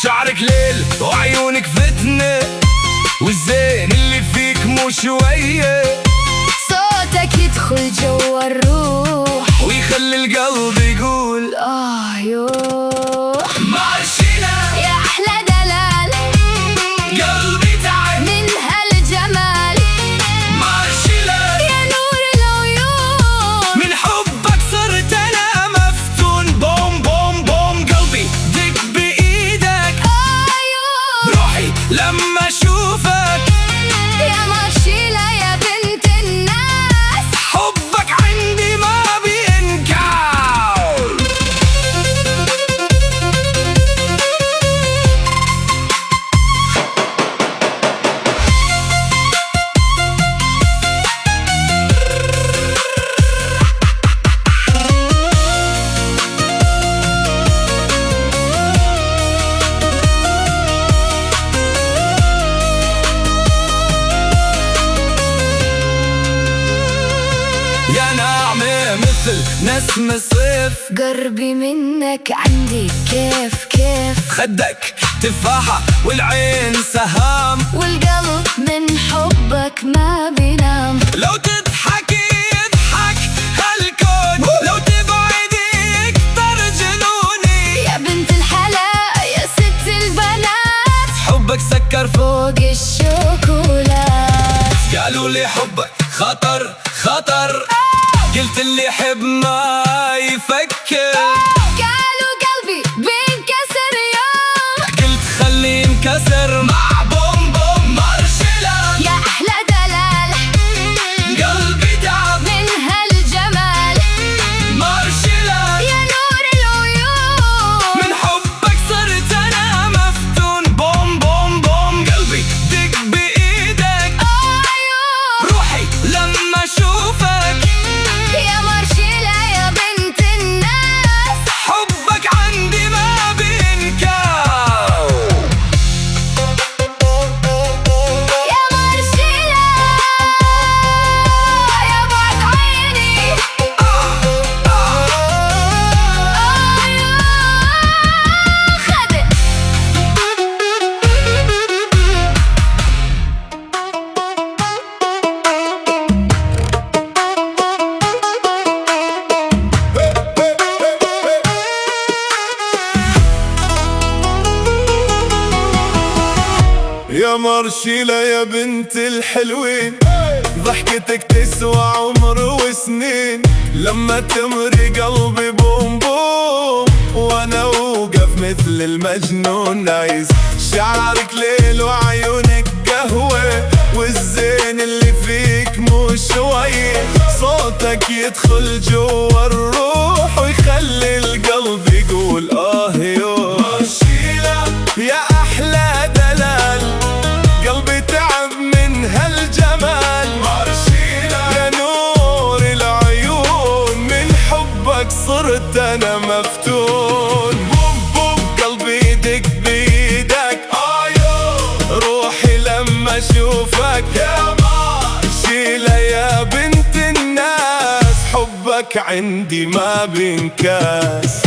شعرك ليل وعيونك فتنة، والزين اللي فيك مو شوية. صوتك يدخل جوا الروح ويخلي القلب يقول يوه. مارشيلا يا أحلى دلال، قلبي تعب من هالجمال. مارشيلا يا نور العيون، من حبك صرت أنا مفتون. بوم بوم بوم قلبي دق بإيدك. روحي لما أشوفك. يا مارشيلا يا بنت الناس، حبك عندي ما بينكر. يا ناعمة مثل نسم الصيف، قربي منك عندي كيف كيف. خدك تفاحة والعين سهام، والقلب من حبك ما بينام. لو تضحكي يضحك هالكون، لو تبعدي يكتر جنوني. يا بنت الحلا يا ست البنات، حبك سكر فوق الشوكولات. قالوا لي حبك خطر خطر، قلت اللي يحب ما يفكر. قالوا قلبي بينكسر يوم، قلت خليه ينكسر مع بوم بوم مارشيلا. يا أحلى دلال، قلبي تعب من هالجمال. مارشيلا يا نور العيون، من حبك صرت أنا مفتون. بوم بوم بوم قلبي دق بإيدك. روحي لما أشوفك. يا مارشيلا يا بنت الناس، حبك عندي ما بينكر. يا مارشيلا يا بعد عيني. خدت يا مارشيلا يا بنت الحلوين، ضحكتك تسوى عمر وسنين. لما تمري قلبي بوم بوم، وانا اوقف مثل المجنون. عايز شعرك ليل وعيونك قهوة، والزين اللي فيك مو شوية. صوتك يدخل جوا الروح، ويخلي القلب يقول يوه. مارشيلا يا أحلى دلال، قلبي تعب من هالجمال. مارشيلا يا نور العيون، من حبك صرت أنا مفتون. بوم بوم قلبي يدق بيدك. روحي لما أشوفك. يا مارشيلا يا بنت الناس، حبك عندي ما بينكاس.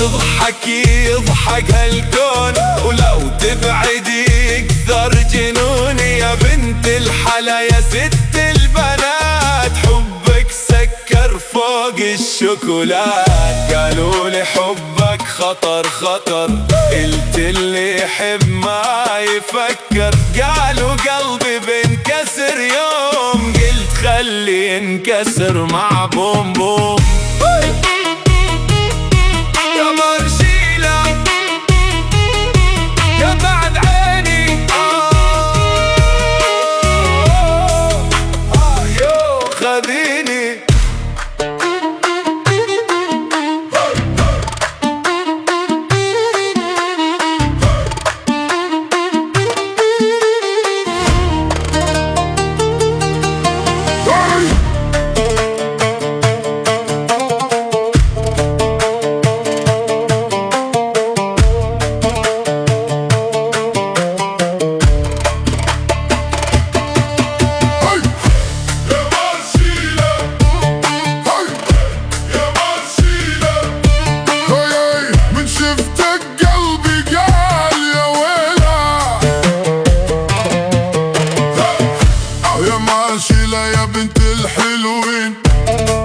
تضحك يضحك هالكون، ولو تبعدي يكثر جنوني. يا بنت الحلا يا ست البنات، حبك سكر فوق الشوكولات. قالوا لي حبك خطر خطر، قلت اللي يحب ما يفكر. قالوا قلبي بينكسر يوم، قلت خلي ينكسر مع بوم بوم. يا مرشيلة يا بعد عيني، يو خذيني. يا بنت الحلوين،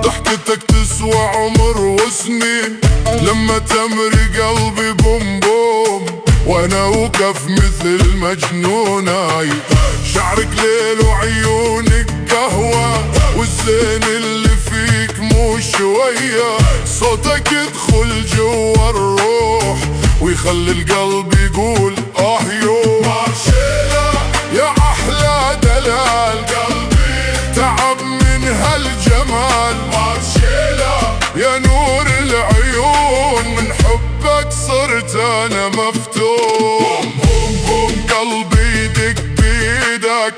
ضحكتك تسوى عمر وسنين. لما تمري قلبي بوم بوم، وانا اوقف مثل مجنونة. شعرك ليل وعيونك قهوة، والزين اللي فيك مو شوية. صوتك يدخل جوا الروح، ويخلي القلب يقول يو مارشيلا. يا احلى دلال تعب من هالجمال، مارشيلا يا نور العيون. من حبك صرت انا مفتون، قلبي يدق بيدك.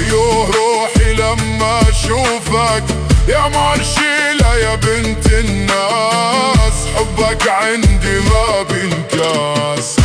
يو روحي لما اشوفك. يا مارشيلا يا بنت الناس، حبك عندي ما بينكاس.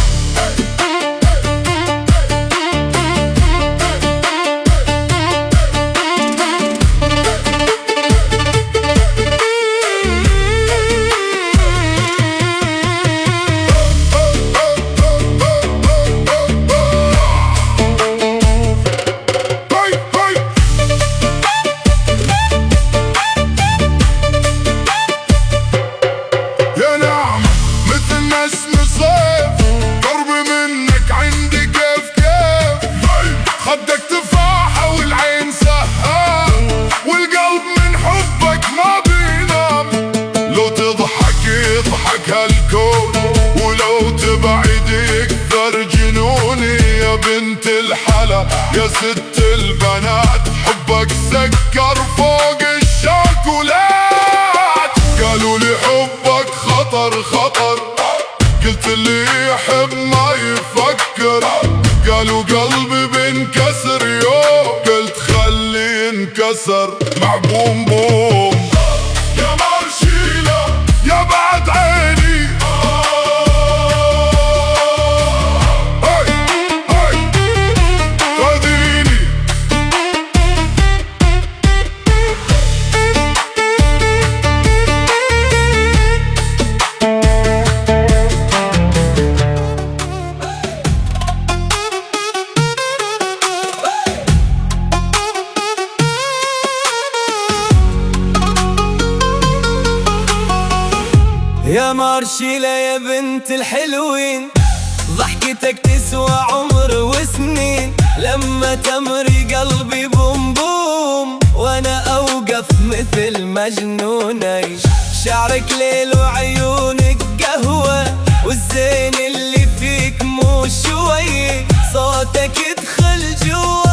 خدك تفاحة والعين سهام، والقلب من حبك ما بينام. لو تضحك يضحك هالكون، ولو تبعد يكثر جنوني. يا بنت الحلا يا ست البنات، حبك سكر فوق الشوكولات. قالوا لي حبك خطر خطر، قلت اللي يحب ما يفكر. قالوا قلبي بينكسر يوم، قلت خلي ينكسر مع بوم بوم. يا مارشيلا يا بعد عيني، هاي هاي خذيني. يا مارشيلا يا بنت الحلوين، ضحكتك تسوى عمر وسنين. لما تمري قلبي بوم بوم، وانا اوقف مثل مجنونة. شعرك ليل وعيونك قهوة، والزين اللي فيك مو شوي. صوتك يدخل جوا